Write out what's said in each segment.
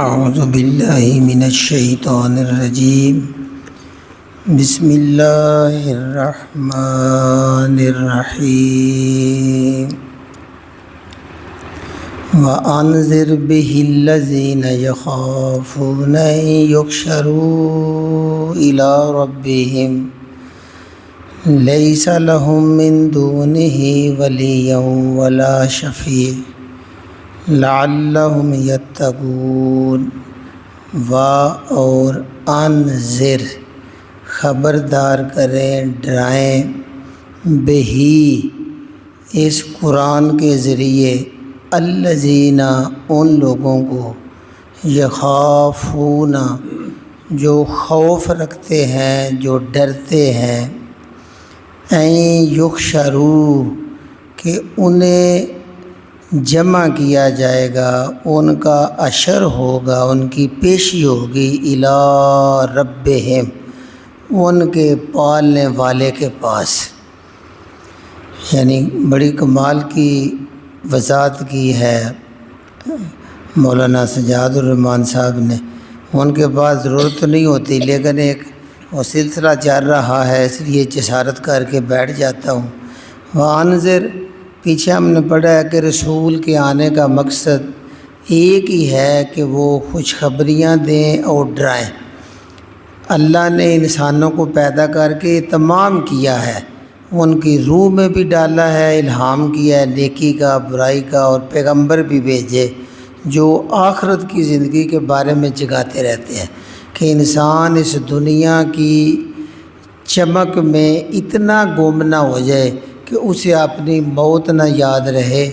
اعوذ باللہ من الشیطان الرجیم بسم اللہ الرحمن الرحیم وَأَنذِرْ بِهِ الَّذِينَ يَخَافُونَ أَن يُحْشَرُوا إِلَىٰ رَبِّهِمْ لَيْسَ لَهُم مِّن دُونِهِ وَلِيٌّ وَلَا شَفِيعٌ لعلہم یتقون۔ اور انذر خبردار کریں، ڈرائیں، بہی اس قرآن کے ذریعے، الذین ان لوگوں کو، یخافون جو خوف رکھتے ہیں، جو ڈرتے ہیں، ان یحشروا کہ انہیں جمع کیا جائے گا، ان کا اشر ہوگا، ان کی پیشی ہوگی، الی ربہم ان کے پالنے والے کے پاس۔ یعنی بڑی کمال کی وضاحت کی ہے مولانا سجاد الرحمن صاحب نے۔ ان کے پاس ضرورت تو نہیں ہوتی، لیکن ایک وہ سلسلہ چل رہا ہے، اس لیے جسارت کر کے بیٹھ جاتا ہوں۔ وانذر پیچھے ہم نے پڑھا ہے کہ رسول کے آنے کا مقصد ایک ہی ہے کہ وہ خوشخبریاں دیں اور ڈرائیں۔ اللہ نے انسانوں کو پیدا کر کے تمام کیا ہے، ان کی روح میں بھی ڈالا ہے، الہام کیا ہے نیکی کا، برائی کا، اور پیغمبر بھی بھیجے جو آخرت کی زندگی کے بارے میں جگاتے رہتے ہیں کہ انسان اس دنیا کی چمک میں اتنا گم نہ ہو جائے کہ اسے اپنی موت نہ یاد رہے،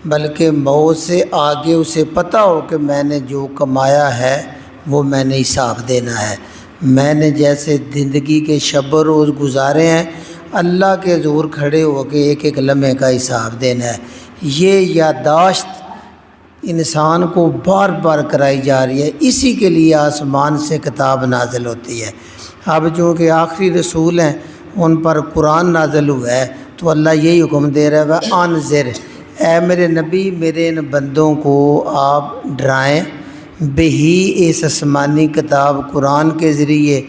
بلکہ موت سے آگے اسے پتہ ہو کہ میں نے جو کمایا ہے وہ میں نے حساب دینا ہے۔ میں نے جیسے زندگی کے شب و روز گزارے ہیں، اللہ کے حضور کھڑے ہو کے ایک ایک لمحے کا حساب دینا ہے۔ یہ یادداشت انسان کو بار بار کرائی جا رہی ہے، اسی کے لیے آسمان سے کتاب نازل ہوتی ہے۔ اب چونکہ آخری رسول ہیں، ان پر قرآن نازل ہوا ہے، تو اللہ یہی حکم دے رہا ہے وَأَنذِرْ اے میرے نبی، میرے ان بندوں کو آپ ڈرائیں، بہی اس آسمانی کتاب قرآن کے ذریعے،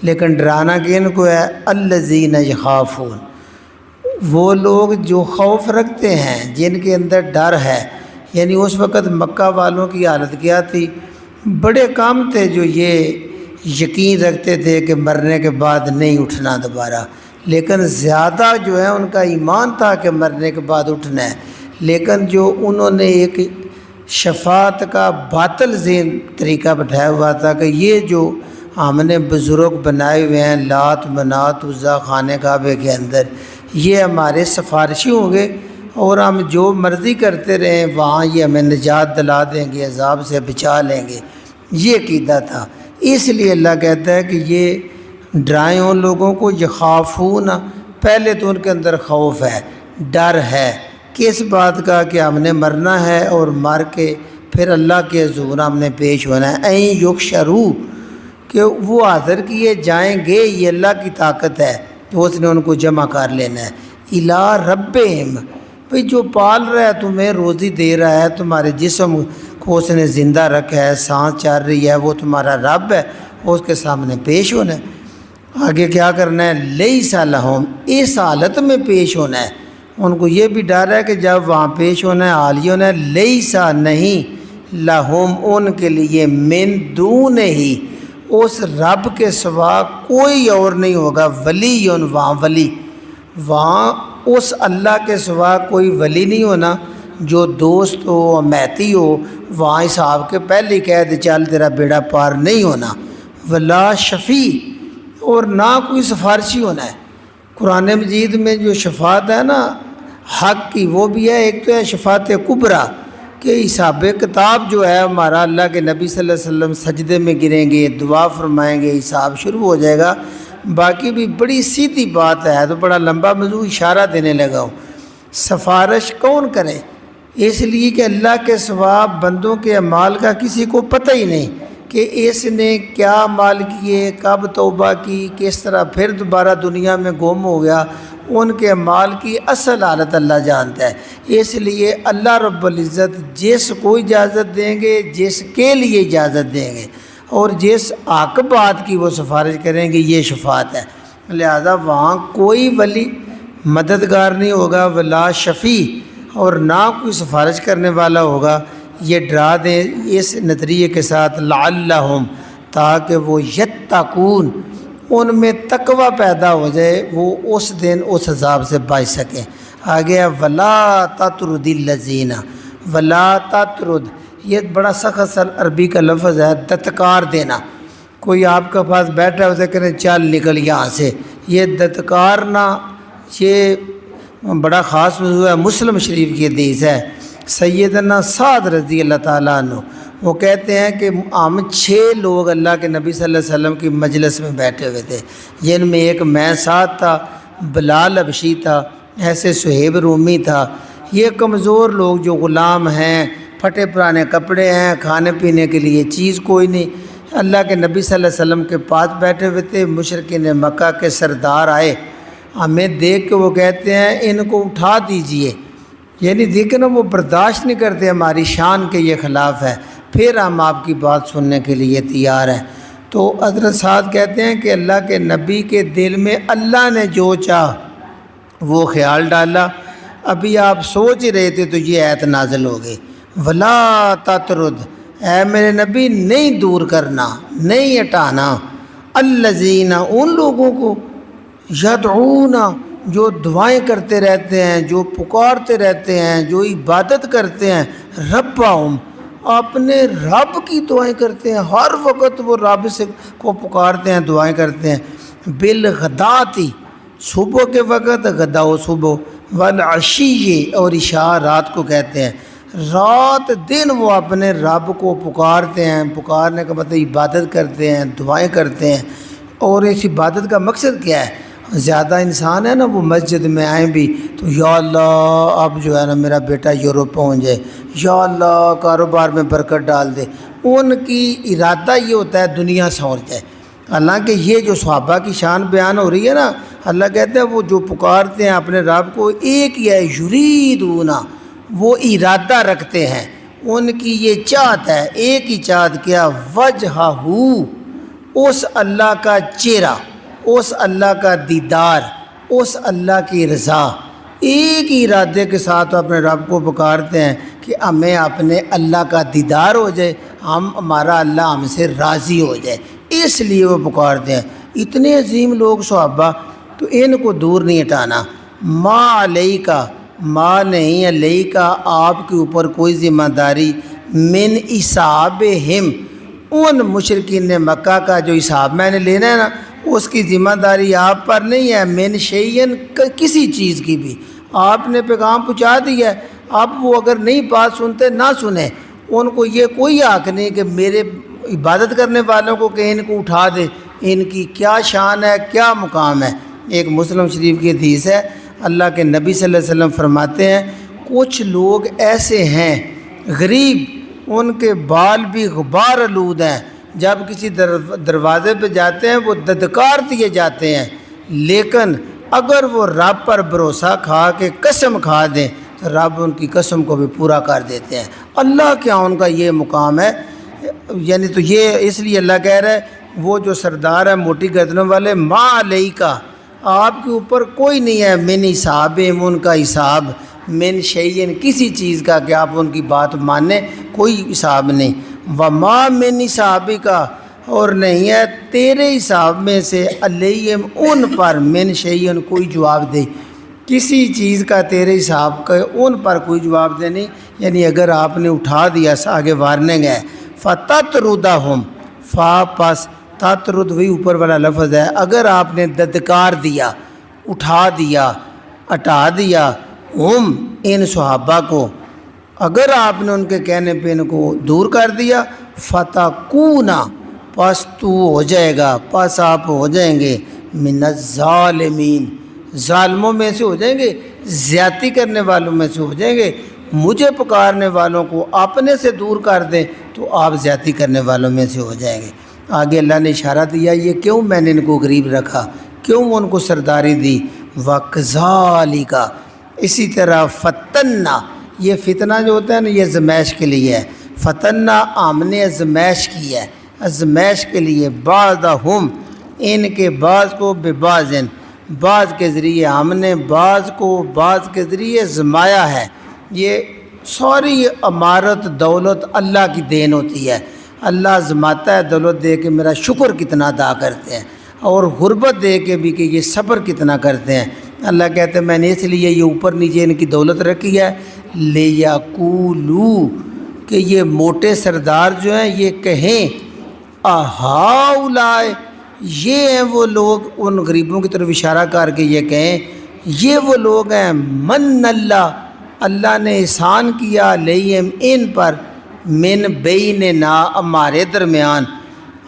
لیکن ڈرانا کن کو ہے؟ الذین یخافون وہ لوگ جو خوف رکھتے ہیں، جن کے اندر ڈر ہے۔ یعنی اس وقت مکہ والوں کی حالت کیا تھی؟ بڑے کام تھے جو یہ یقین رکھتے تھے کہ مرنے کے بعد نہیں اٹھنا دوبارہ، لیکن زیادہ جو ہے ان کا ایمان تھا کہ مرنے کے بعد اٹھنا ہے، لیکن جو انہوں نے ایک شفاعت کا باطل ذہن طریقہ بٹھایا ہوا تھا کہ یہ جو ہم نے بزرگ بنائے ہوئے ہیں، لات منات عزا خانہ کعبے کے اندر، یہ ہمارے سفارشی ہوں گے اور ہم جو مرضی کرتے رہیں وہاں یہ ہمیں نجات دلا دیں گے، عذاب سے بچا لیں گے، یہ عقیدہ تھا۔ اس لیے اللہ کہتا ہے کہ یہ ڈرائیں ان لوگوں کو، یخافون پہلے تو ان کے اندر خوف ہے، ڈر ہے، کس بات کا؟ کہ ہم نے مرنا ہے اور مر کے پھر اللہ کے حضور ہم نے پیش ہونا ہے۔ این یحشروا کہ وہ حاضر کیے جائیں گے، یہ اللہ کی طاقت ہے، تو اس نے ان کو جمع کر لینا ہے۔ الی ربہم بھئی جو پال رہا ہے، تمہیں روزی دے رہا ہے، تمہارے جسم کو اس نے زندہ رکھا ہے، سانس چل رہی ہے، وہ تمہارا رب ہے، اس کے سامنے پیش ہونا ہے۔ آگے کیا کرنا ہے؟ لیس لہم اس حالت میں پیش ہونا ہے۔ ان کو یہ بھی ڈر ہے کہ جب وہاں پیش ہونا ہے، حال یہ ہونا ہے لیسا نہیں، لہم ان کے لیے، من دون ہی اس رب کے سوا کوئی اور نہیں ہوگا، ولی وہاں ولی، وہاں اس اللہ کے سوا کوئی ولی نہیں ہونا جو دوست ہو، امیتی ہو، وہاں حساب کے پہلے کہہ دے چل تیرا بیڑا پار نہیں ہونا، ولا شفیع اور نہ کوئی سفارشی ہونا ہے۔ قرآن مجید میں جو شفاعت ہے نا حق کی، وہ بھی ہے، ایک تو ہے شفاعت کبریٰ کہ حساب کتاب جو ہے ہمارا، اللہ کے نبی صلی اللہ علیہ وسلم سجدے میں گریں گے، دعا فرمائیں گے، حساب شروع ہو جائے گا۔ باقی بھی بڑی سیدھی بات ہے، تو بڑا لمبا موضوع اشارہ دینے لگا ہوں۔ سفارش کون کرے؟ اس لیے کہ اللہ کے سوا بندوں کے اعمال کا کسی کو پتہ ہی نہیں کہ اس نے کیا اعمال کیے، کب توبہ کی، کس طرح پھر دوبارہ دنیا میں گم ہو گیا، ان کے مال کی اصل حالت اللہ جانتا ہے۔ اس لیے اللہ رب العزت جس کو اجازت دیں گے، جس کے لیے اجازت دیں گے اور جس حق بات کی وہ سفارش کریں گے، یہ شفاعت ہے۔ لہذا وہاں کوئی ولی مددگار نہیں ہوگا، ولا شفیع، اور نہ کوئی سفارش کرنے والا ہوگا۔ یہ ڈرا دیں اس نظریے کے ساتھ لعلہم، تاکہ وہ یتقون، ان میں تقوی پیدا ہو جائے، وہ اس دن اس عذاب سے بچ سکیں۔ آگے ولا تطرد الذین، ولا تطرد، یہ بڑا سخت عربی کا لفظ ہے، دتکار دینا۔ کوئی آپ کے پاس بیٹھا ہے اسے کہنے چل نکل یہاں سے، یہ دتکارنا یہ بڑا خاص موضوع ہے۔ مسلم شریف کی حدیث ہے، سیدنا سعد رضی اللہ تعالیٰ عنہ وہ کہتے ہیں کہ ہم 6 لوگ اللہ کے نبی صلی اللہ علیہ وسلم کی مجلس میں بیٹھے ہوئے تھے، جن میں ایک میں ساتھ تھا، بلال حبشی تھا، ایسے سہیب رومی تھا۔ یہ کمزور لوگ جو غلام ہیں، پھٹے پرانے کپڑے ہیں، کھانے پینے کے لیے چیز کوئی نہیں، اللہ کے نبی صلی اللہ علیہ وسلم کے پاس بیٹھے ہوئے تھے۔ مشرکین مکہ کے سردار آئے، ہمیں دیکھ کے وہ کہتے ہیں ان کو اٹھا دیجئے، یعنی دیکھیں نا وہ برداشت نہیں کرتے، ہماری شان کے یہ خلاف ہے، پھر ہم آپ کی بات سننے کے لیے تیار ہیں۔ تو حضرت سعد کہتے ہیں کہ اللہ کے نبی کے دل میں اللہ نے جو چاہ وہ خیال ڈالا، ابھی آپ سوچ ہی رہے تھے تو یہ آیت نازل ہو گئی، ولا تطرد، اے میرے نبی نہیں دور کرنا، نہیں ہٹانا، الذین، ان لوگوں کو، یدعون، جو دعائیں کرتے رہتے ہیں، جو پکارتے رہتے ہیں، جو عبادت کرتے ہیں، ربہم، اپنے رب کی دعائیں کرتے ہیں، ہر وقت وہ رب سے کو پکارتے ہیں، دعائیں کرتے ہیں، بالغداتی، صبح کے وقت، غدا و صبح، والعشی، اور عشاء رات کو کہتے ہیں، رات دن وہ اپنے رب کو پکارتے ہیں۔ پکارنے کا مطلب عبادت کرتے ہیں، دعائیں کرتے ہیں۔ اور اس عبادت کا مقصد کیا ہے؟ زیادہ انسان ہے نا وہ مسجد میں آئیں بھی تو یا اللہ اب جو ہے نا میرا بیٹا یورپ پہنچ جائے، یا اللہ کاروبار میں برکت ڈال دے، ان کی ارادہ یہ ہوتا ہے دنیا سنور جائے۔ حالانکہ یہ جو صحابہ کی شان بیان ہو رہی ہے نا، اللہ کہتے ہیں وہ جو پکارتے ہیں اپنے رب کو، ایک ہی ہے، یریدون، وہ ارادہ رکھتے ہیں، ان کی یہ چاہت ہے، ایک ہی چاہت، کیا؟ وجہہ، اس اللہ کا چہرہ، اس اللہ کا دیدار، اس اللہ کی رضا۔ ایک ہی ارادے کے ساتھ اپنے رب کو پکارتے ہیں کہ ہمیں اپنے اللہ کا دیدار ہو جائے، ہمارا اللہ ہم سے راضی ہو جائے، اس لیے وہ پکارتے ہیں۔ اتنے عظیم لوگ صحابہ، تو ان کو دور نہیں ہٹانا۔ ما علیکا، ما نہیں علیکا، آپ کے اوپر کوئی ذمہ داری، من حسابہم، ان مشرکین مکہ کا جو حساب میں نے لینا ہے نا، اس کی ذمہ داری آپ پر نہیں ہے، من شیئن، کسی چیز کی بھی۔ آپ نے پیغام پہنچا دیا ہے، اب وہ اگر نہیں بات سنتے نہ سنیں، ان کو یہ کوئی حق نہیں کہ میرے عبادت کرنے والوں کو کہ ان کو اٹھا دے، ان کی کیا شان ہے، کیا مقام ہے۔ ایک مسلم شریف کی حدیث ہے، اللہ کے نبی صلی اللہ علیہ وسلم فرماتے ہیں کچھ لوگ ایسے ہیں غریب، ان کے بال بھی غبار آلود ہیں، جب کسی دروازے پہ جاتے ہیں وہ ددکار دیے جاتے ہیں، لیکن اگر وہ رب پر بھروسہ کھا کے قسم کھا دیں تو رب ان کی قسم کو بھی پورا کر دیتے ہیں۔ اللہ کیا ان کا یہ مقام ہے، یعنی تو یہ اس لیے اللہ کہہ رہا ہے وہ جو سردار ہے موٹی گردنوں والے، ما علیکا، آپ کے اوپر کوئی نہیں ہے، من حسابہم، ان کا حساب، من شیئن، کسی چیز کا کہ آپ ان کی بات مانیں، کوئی حساب نہیں، وما من حسابکا، اور نہیں ہے تیرے حساب میں سے، علیہم، ان پر، من شیئن، کوئی جواب دے، کسی چیز کا تیرے حساب کا ان پر کوئی جواب دے نہیں۔ یعنی اگر آپ نے اٹھا دیا، آگے وارنے گئے، فتطردہم، فا پس تطرد وہی اوپر والا لفظ ہے، اگر آپ نے ددکار دیا، اٹھا دیا، ہٹا دیا، ہم، ان صحابہ کو، اگر آپ نے ان کے کہنے پہ ان کو دور کر دیا، فتکونا، پس تو ہو جائے گا، پس آپ ہو جائیں گے، من الظالمین، ظالموں میں سے ہو جائیں گے، زیادتی کرنے والوں میں سے ہو جائیں گے۔ مجھے پکارنے والوں کو اپنے سے دور کر دیں تو آپ زیادتی کرنے والوں میں سے ہو جائیں گے۔ آگے اللہ نے اشارہ دیا، یہ کیوں میں نے ان کو غریب رکھا، کیوں ان کو سرداری دی، وَكَذَلِكَ اسی طرح فتنہ، یہ فتنہ جو ہوتا ہے نا یہ آزمائش کے لیے ہے، فتنہ ہم نے آزمائش کی ہے، آزمائش کے لیے، بعضہم ان کے بعض کو ببعض، بعض کے ذریعے ہم نے بعض کو بعض کے ذریعے آزمایا ہے۔ یہ ساری امارت دولت اللہ کی دین ہوتی ہے، اللہ آزماتا ہے دولت دے کے میرا شکر کتنا ادا کرتے ہیں، اور غربت دے کے بھی کہ یہ صبر کتنا کرتے ہیں۔ اللہ کہتے ہیں میں نے اس لیے یہ اوپر نیچے ان کی دولت رکھی ہے، لیقولوا کہ یہ موٹے سردار جو ہیں یہ کہیں اہؤلاء یہ ہیں وہ لوگ، ان غریبوں کی طرف اشارہ کر کے یہ کہیں یہ وہ لوگ ہیں من اللہ نے احسان کیا علیہم ان پر، من بیننا ہمارے درمیان،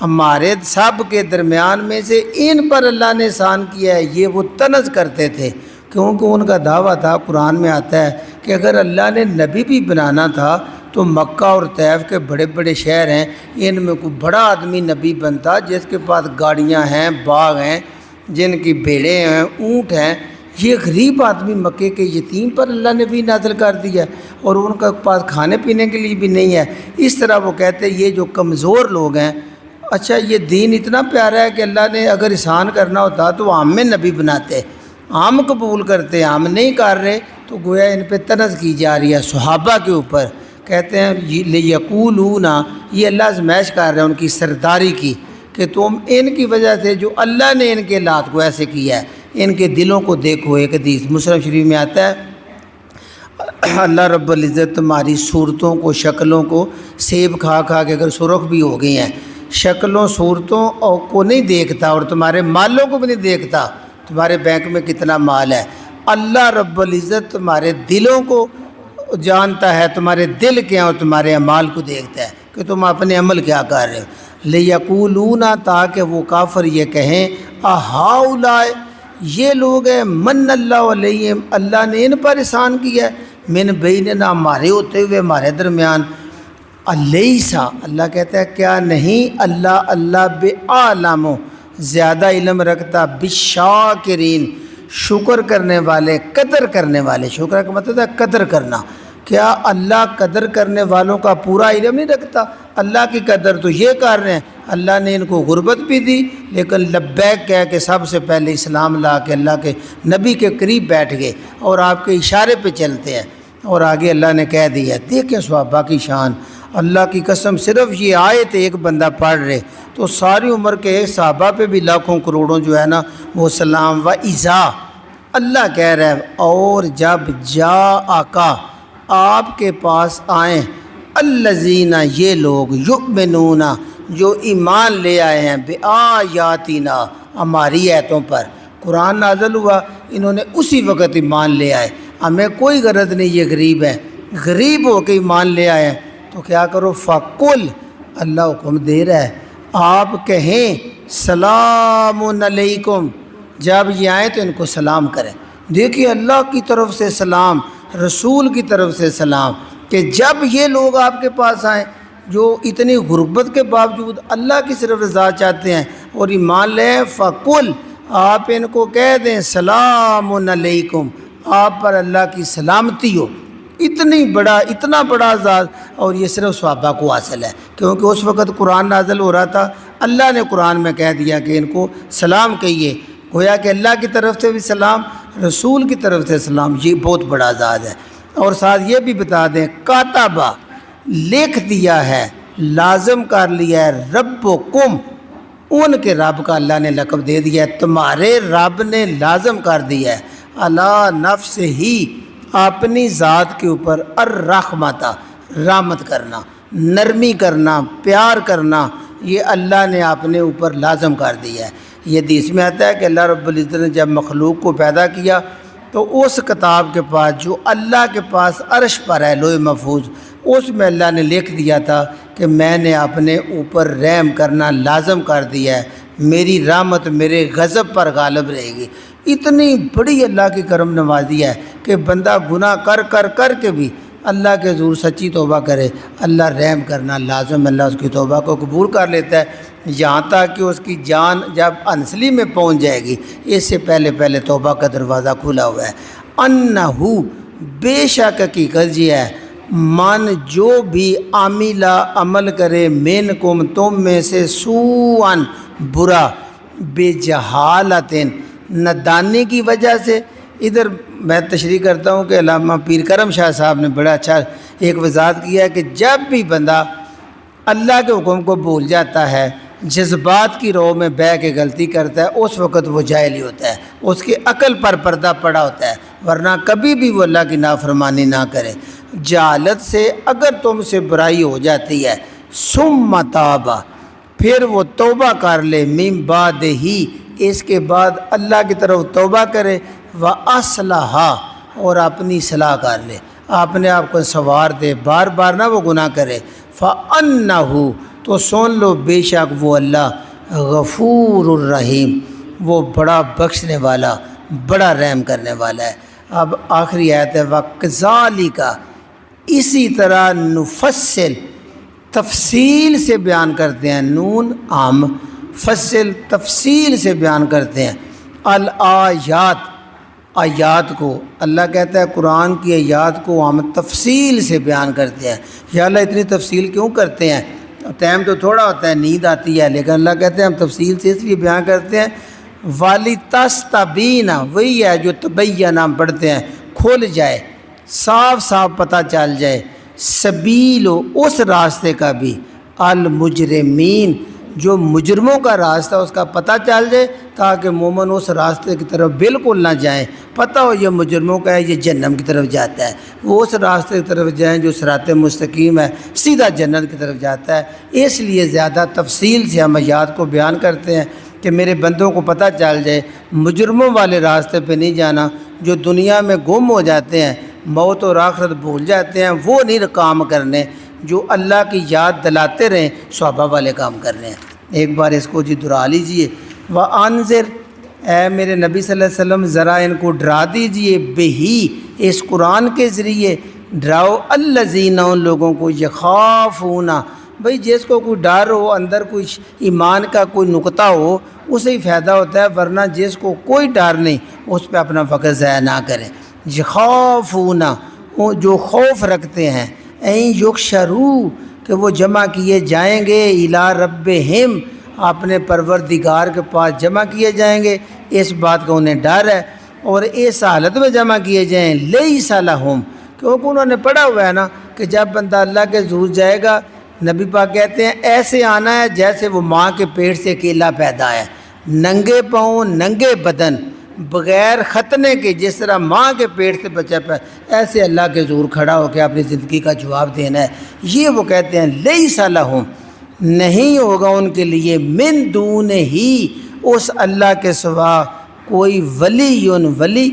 ہمارے سب کے درمیان میں سے ان پر اللہ نے احسان کیا ہے۔ یہ وہ طنز کرتے تھے کیونکہ ان کا دعویٰ تھا، قرآن میں آتا ہے کہ اگر اللہ نے نبی بھی بنانا تھا تو مکہ اور طیف کے بڑے بڑے شہر ہیں، ان میں کوئی بڑا آدمی نبی بنتا جس کے پاس گاڑیاں ہیں، باغ ہیں، جن کی بھیڑیں ہیں، اونٹ ہیں۔ یہ غریب آدمی مکے کے یتیم پر اللہ نے بھی نازل کر دیا اور ان کا پاس کھانے پینے کے لیے بھی نہیں ہے۔ اس طرح وہ کہتے ہیں یہ جو کمزور لوگ ہیں، اچھا یہ دین اتنا پیارا ہے کہ اللہ نے اگر احسان کرنا ہوتا تو ہم میں نبی بناتے، ہم قبول کرتے، ہم نہیں کر رہے، تو گویا ان پہ طنز کی جا رہی ہے صحابہ کے اوپر۔ کہتے ہیں لیقولون یہ اللہ آزمائش کر رہے ہیں ان کی سرداری کی کہ تم ان کی وجہ سے جو اللہ نے ان کے لات کو ایسے کیا ہے، ان کے دلوں کو دیکھو۔ ایک حدیث مسلم شریف میں آتا ہے اللہ رب العزت تمہاری صورتوں کو، شکلوں کو سیب کھا کھا کے اگر سرخ بھی ہو گئی ہیں، شکلوں صورتوں کو نہیں دیکھتا اور تمہارے مالوں کو بھی نہیں دیکھتا، تمہارے بینک میں کتنا مال ہے۔ اللہ رب العزت تمہارے دلوں کو جانتا ہے، تمہارے دل کیا اور تمہارے اعمال کو دیکھتا ہے کہ تم اپنے عمل کیا کر رہے ہو۔ لیقولون تاکہ وہ کافر یہ کہیں اہؤلاء یہ لوگ ہیں من اللہ علیہم اللہ نے ان پر احسان کیا ہے، من بیننا ہمارے ہوتے ہوئے ہمارے درمیان، الیسا اللہ کہتا ہے کیا نہیں اللہ بعالم زیادہ علم رکھتا بالشاکرین شکر کرنے والے، قدر کرنے والے، شکر کا مطلب ہے قدر کرنا، کیا اللہ قدر کرنے والوں کا پورا علم نہیں رکھتا؟ اللہ کی قدر تو یہ کر رہے ہیں، اللہ نے ان کو غربت بھی دی لیکن لبیک کہہ کے سب سے پہلے اسلام لا کے اللہ کے نبی کے قریب بیٹھ گئے اور آپ کے اشارے پہ چلتے ہیں، اور آگے اللہ نے کہہ دیا دیکھیں صحابہ کی شان، اللہ کی قسم صرف یہ آیت ایک بندہ پڑھ رہے تو ساری عمر کے ایک صحابہ پہ بھی لاکھوں کروڑوں جو ہے نا وہ سلام و اذا اللہ کہہ رہا ہے اور جب جا آقا آپ کے پاس آئیں الذین یہ لوگ یؤمنون جو ایمان لے آئے ہیں بآیاتنا ہماری آیتوں پر، قرآن نازل ہوا انہوں نے اسی وقت ایمان لے آئے، ہمیں کوئی غرض نہیں یہ غریب ہے، غریب ہو کے ایمان لے آئے ہیں تو کیا کرو فقل اللہ حکم دے رہا ہے آپ کہیں سلام علیکم، جب یہ آئیں تو ان کو سلام کریں۔ دیکھیے اللہ کی طرف سے سلام، رسول کی طرف سے سلام، کہ جب یہ لوگ آپ کے پاس آئیں جو اتنی غربت کے باوجود اللہ کی صرف رضا چاہتے ہیں اور ایمان لے فقل آپ ان کو کہہ دیں سلام علیکم آپ پر اللہ کی سلامتی ہو۔ اتنا بڑا اعزاز اور یہ صرف صحابہ کو حاصل ہے کیونکہ اس وقت قرآن نازل ہو رہا تھا، اللہ نے قرآن میں کہہ دیا کہ ان کو سلام کہیے، گویا کہ اللہ کی طرف سے بھی سلام، رسول کی طرف سے سلام، یہ بہت بڑا اعزاز ہے۔ اور ساتھ یہ بھی بتا دیں کاتبہ لکھ دیا ہے، لازم کر لیا ہے ربکم ان کے رب کا اللہ نے لقب دے دیا ہے، تمہارے رب نے لازم کر دیا ہے اللہ نفس ہی اپنی ذات کے اوپر الرحمتہ رحمت کرنا، نرمی کرنا، پیار کرنا، یہ اللہ نے اپنے اوپر لازم کر دیا ہے۔ یہ حدیث میں آتا ہے کہ اللہ رب العزت نے جب مخلوق کو پیدا کیا تو اس کتاب کے پاس جو اللہ کے پاس عرش پر ہے لوح محفوظ، اس میں اللہ نے لکھ دیا تھا کہ میں نے اپنے اوپر رحم کرنا لازم کر دیا ہے، میری رحمت میرے غضب پر غالب رہے گی۔ اتنی بڑی اللہ کی کرم نوازی ہے کہ بندہ گناہ کر کے بھی اللہ کے حضور سچی توبہ کرے، اللہ رحم کرنا لازم، اللہ اس کی توبہ کو قبول کر لیتا ہے، یہاں تک کہ اس کی جان جب انسلی میں پہنچ جائے گی، اس سے پہلے توبہ کا دروازہ کھلا ہوا ہے۔ انہو، بے شک حقیقت یہ ہے، من جو بھی عمل کرے منکم تم میں سے سوءً برا، بے جہالت نادانی کی وجہ سے۔ ادھر میں تشریح کرتا ہوں کہ علامہ پیر کرم شاہ صاحب نے بڑا اچھا ایک وضاحت کیا ہے کہ جب بھی بندہ اللہ کے حکم کو بھول جاتا ہے، جذبات کی رو میں بہہ کے غلطی کرتا ہے، اس وقت وہ جاہل ہی ہوتا ہے، اس کی عقل پر پردہ پڑا ہوتا ہے، ورنہ کبھی بھی وہ اللہ کی نافرمانی نہ کرے۔ جہالت سے اگر تم سے برائی ہو جاتی ہے، ثم تاب، پھر وہ توبہ کر لے، من بعد ہی، اس کے بعد اللہ کی طرف توبہ کرے، وَأَصْلَحَ، اور اپنی اصلاح کر لے، اپنے آپ کو سنوار دے، بار بار نہ وہ گناہ کرے، فَأَنَّهُ، تو سن لو بے شک وہ اللہ غفور الرحیم، وہ بڑا بخشنے والا، بڑا رحم کرنے والا ہے۔ اب آخری آیت ہے، وَكَذَلِكَ، اسی طرح نفصل، تفصیل سے بیان کرتے ہیں، نون عام، فصل تفصیل سے بیان کرتے ہیں، الآیات، آیات کو اللہ کہتا ہے قرآن کی آیات کو ہم تفصیل سے بیان کرتے ہیں۔ یا اللہ اتنی تفصیل کیوں کرتے ہیں؟ ٹائم تو تھوڑا ہوتا ہے، نیند آتی ہے، لیکن اللہ کہتے ہیں ہم تفصیل سے اس لیے بیان کرتے ہیں، وَلِتَسْتَبِینَ، وہی ہے جو تبین ہم پڑھتے ہیں، کھل جائے، صاف صاف پتہ چل جائے، سبیل، اس راستے کا بھی، المجرمین، جو مجرموں کا راستہ اس کا پتہ چل جائے، تاکہ مومن اس راستے کی طرف بالکل نہ جائیں، پتہ ہو یہ مجرموں کا ہے، یہ جہنم کی طرف جاتا ہے، وہ اس راستے کی طرف جائیں جو صراط مستقیم ہے، سیدھا جنت کی طرف جاتا ہے۔ اس لیے زیادہ تفصیل سے ہم آیات کو بیان کرتے ہیں کہ میرے بندوں کو پتہ چل جائے، مجرموں والے راستے پہ نہیں جانا، جو دنیا میں گم ہو جاتے ہیں، موت اور آخرت بھول جاتے ہیں، وہ نہیں کام کرنے، جو اللہ کی یاد دلاتے رہیں، صحابہ والے کام کر رہے ہیں۔ ایک بار اس کو جی دہرا لیجئے، وَأَنذِرْ، اے میرے نبی صلی اللہ علیہ وسلم ذرا ان کو ڈرا دیجئے، بہی، اس قرآن کے ذریعے ڈراؤ، الذین، ان لوگوں کو، یخافون، بھئی جس کو کوئی ڈر ہو، اندر کوئی ایمان کا کوئی نقطہ ہو، اسے ہی فائدہ ہوتا ہے، ورنہ جس کو کوئی ڈر نہیں اس پہ اپنا وقت ضائع نہ کریں۔ یخافون، جو خوف رکھتے ہیں، این یحشروا، کہ وہ جمع کیے جائیں گے، الی ربہم، اپنے پروردگار کے پاس جمع کیے جائیں گے، اس بات کا انہیں ڈر ہے، اور اس حالت میں جمع کیے جائیں، لیس لہم، کیونکہ انہوں نے پڑھا ہوا ہے نا کہ جب بندہ اللہ کے حضور جائے گا، نبی پاک کہتے ہیں ایسے آنا ہے جیسے وہ ماں کے پیٹ سے اکیلا پیدا ہے، ننگے پاؤں، ننگے بدن، بغیر ختنے کے، جس طرح ماں کے پیٹ سے بچہ پیدا، ایسے اللہ کے حضور کھڑا ہو کے اپنی زندگی کا جواب دینا ہے۔ یہ وہ کہتے ہیں لیس لہم، نہیں ہوگا ان کے لیے، من دون ہی، اس اللہ کے سوا، کوئی ولی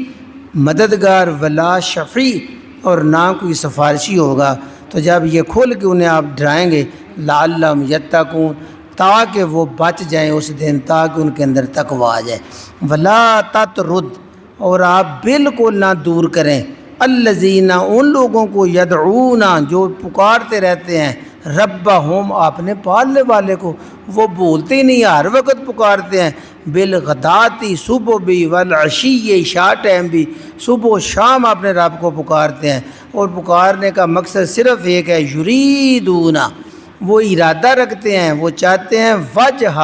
مددگار، ولا شفیع، اور نہ کوئی سفارشی ہوگا۔ تو جب یہ کھول کے انہیں آپ ڈرائیں گے، لعلہم یتقون، تاکہ وہ بچ جائیں اس دن، تاکہ ان کے اندر تقوی آ جائے۔ ولا تطرد، اور آپ بالکل نہ دور کریں، الذین، ان لوگوں کو، یدعون، جو پکارتے رہتے ہیں، ربہم، اپنے پالنے والے کو، وہ بولتے ہی نہیں، ہر وقت پکارتے ہیں، بالغداتی، صبح بھی، والعشی، عشاء ٹائم بھی، صبح و شام اپنے رب کو پکارتے ہیں، اور پکارنے کا مقصد صرف ایک ہے، یریدون، وہ ارادہ رکھتے ہیں، وہ چاہتے ہیں، وجہہ،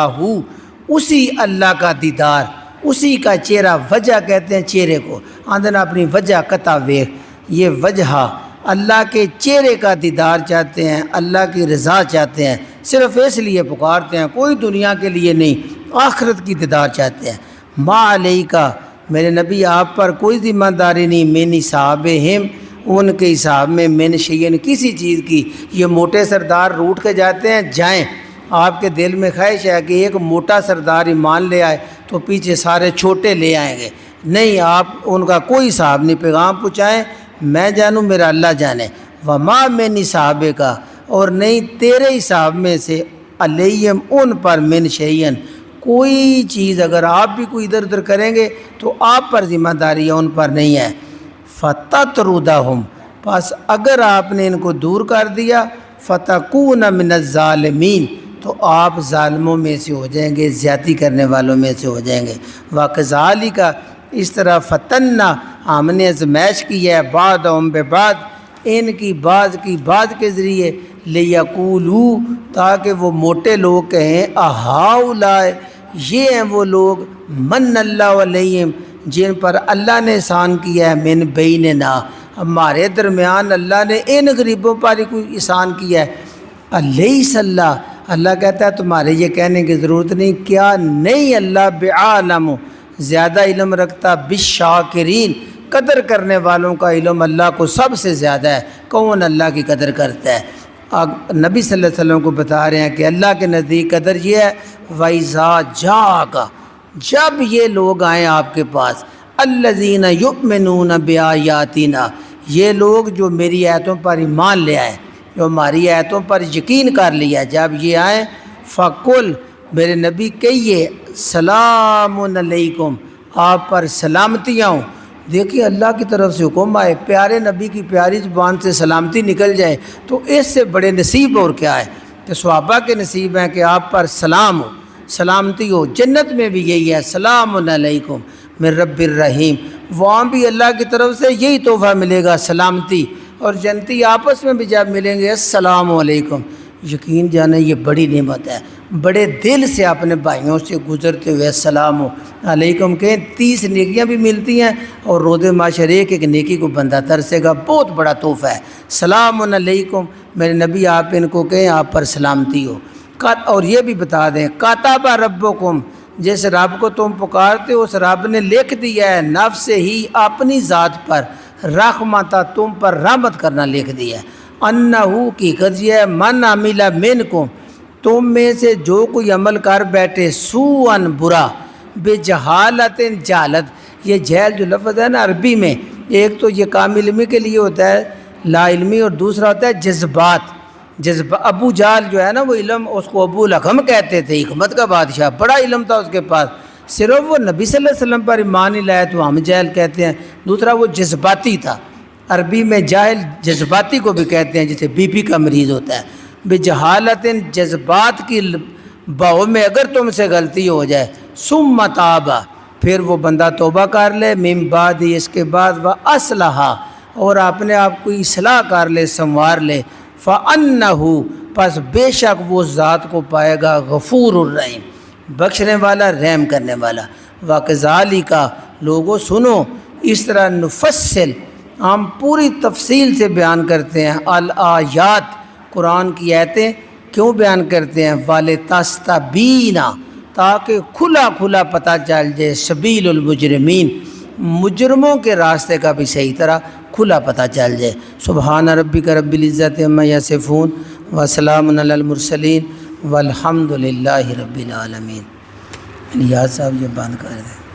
اسی اللہ کا دیدار، اسی کا چہرہ، وجہ کہتے ہیں چہرے کو، آندن اپنی وجہ قطع ویخ، یہ وجہ، اللہ کے چہرے کا دیدار چاہتے ہیں، اللہ کی رضا چاہتے ہیں، صرف اس لیے پکارتے ہیں، کوئی دنیا کے لیے نہیں، آخرت کی دیدار چاہتے ہیں۔ ما علیکا، میرے نبی آپ پر کوئی ذمہ داری نہیں، من حسابہم، ان کے حساب میں، من شیئن، کسی چیز کی۔ یہ موٹے سردار روٹ کے جاتے ہیں، جائیں، آپ کے دل میں خواہش ہے کہ ایک موٹا سردار ایمان لے آئے تو پیچھے سارے چھوٹے لے آئیں گے، نہیں، آپ ان کا کوئی حساب نہیں، پیغام پہنچائیں، میں جانوں، میرا اللہ جانے، وما من حسابک، اور نہیں تیرے حساب میں سے، علیہم، ان پر، من شیئن، کوئی چیز، اگر آپ بھی کوئی ادھر ادھر کریں گے تو آپ پر ذمہ داری ہے، ان پر نہیں ہے۔ فتطردہم، پس اگر آپ نے ان کو دور کر دیا فتکون من الظالمین تو آپ ظالموں میں سے ہو جائیں گے، زیادتی کرنے والوں میں سے ہو جائیں گے۔ وَكَذَلِكَ اس طرح فتنہ ہم نے آزمائش کی ہے بعضهم ببعض ان کی بعض کے ذریعے لیقولوا تاکہ وہ موٹے لوگ کہیں اہؤلاء یہ ہیں وہ لوگ من اللہ علیہم جن پر اللہ نے احسان کیا ہے من بیننا ہمارے درمیان اللہ نے ان غریبوں پر ہی کوئی احسان کیا ہے۔ الیس اللہ کہتا ہے تمہارے یہ کہنے کی ضرورت نہیں، کیا نہیں اللہ بعالم زیادہ علم رکھتا بالشاکرین قدر کرنے والوں کا علم اللہ کو سب سے زیادہ ہے۔ کون اللہ کی قدر کرتا ہے؟ نبی صلی اللہ علیہ وسلم کو بتا رہے ہیں کہ اللہ کے نزدیک قدر یہ ہے وَإِذَا جَاءَكَ جب یہ لوگ آئیں آپ کے پاس الَّذِينَ يُؤْمِنُونَ بِآيَاتِنَا یہ لوگ جو میری آیتوں پر ایمان لے آئے، جو ہماری آیتوں پر یقین کر لیا، جب یہ آئیں فَقُلْ میرے نبی کہیے سلام علیکم آپ پر سلامتیاں ہوں۔ دیکھیے اللہ کی طرف سے حکم آئے، پیارے نبی کی پیاری زبان سے سلامتی نکل جائے تو اس سے بڑے نصیب اور کیا ہے؟ کہ صحابہ کے نصیب ہیں کہ آپ پر سلام ہو، سلامتی ہو۔ جنت میں بھی یہی ہے سلام علیکم من رب الرحیم، وہاں بھی اللہ کی طرف سے یہی تحفہ ملے گا سلامتی، اور جنتی آپس میں بھی جب ملیں گے السلام علیکم۔ یقین جانے یہ بڑی نعمت ہے، بڑے دل سے اپنے بھائیوں سے گزرتے ہوئے السلام علیکم کہیں 30 نیکیاں بھی ملتی ہیں، اور روز معاشر ایک نیکی کو بندہ ترسے گا، بہت بڑا تحفہ ہے۔ سلام علیکم میرے نبی آپ ان کو کہیں آپ پر سلامتی ہو۔ اور یہ بھی بتا دیں کاتب ربکم جس رب کو تم پکارتے ہو اس رب نے لکھ دیا ہے نفس ہی اپنی ذات پر رحمتہ تم پر رحمت کرنا لکھ دیا ہے۔ انہو کی قضیہ من عمل منکم تم میں سے جو کوئی عمل کر بیٹھے سوءن برا بے جہالت جہالت، یہ جہل جو لفظ ہے نا عربی میں ایک تو یہ کامل علمی کے لیے ہوتا ہے لا علمی، اور دوسرا ہوتا ہے جذبات۔ ابو جہل جو ہے نا وہ علم اس کو ابو الحکم کہتے تھے، حکمت کا بادشاہ، بڑا علم تھا اس کے پاس، صرف وہ نبی صلی اللہ علیہ وسلم پر ایمان ہی لایا تو ہم جہل کہتے ہیں۔ دوسرا وہ جذباتی تھا، عربی میں جاہل جذباتی کو بھی کہتے ہیں، جیسے بی پی کا مریض ہوتا ہے۔ بجہالت جذبات کی باؤ میں اگر تم سے غلطی ہو جائے ثم تاب پھر وہ بندہ توبہ کر لے من بعد اس کے بعد واصلح اور اپنے آپ کو اصلاح کر لے سنوار لے فَأَنَّهُ پس بے شک وہ ذات کو پائے گا غفور الرحیم بخشنے والا رحم کرنے والا۔ وَكَذَلِكَ لوگوں سنو اس طرح نفصل ہم پوری تفصیل سے بیان کرتے ہیں الآیات قرآن کی آیتیں کیوں بیان کرتے ہیں وَلِتَسْتَبِينَ تاکہ کھلا کھلا پتہ چل جائے سبیل المجرمین مجرموں کے راستے کا بھی صحیح طرح کھلا پتہ چل جائے۔ سبحان ربک رب العزت عما یصفون وسلام علی المرسلین والحمد للہ رب العالمین۔ یاد صاحب یہ بند کر دیں۔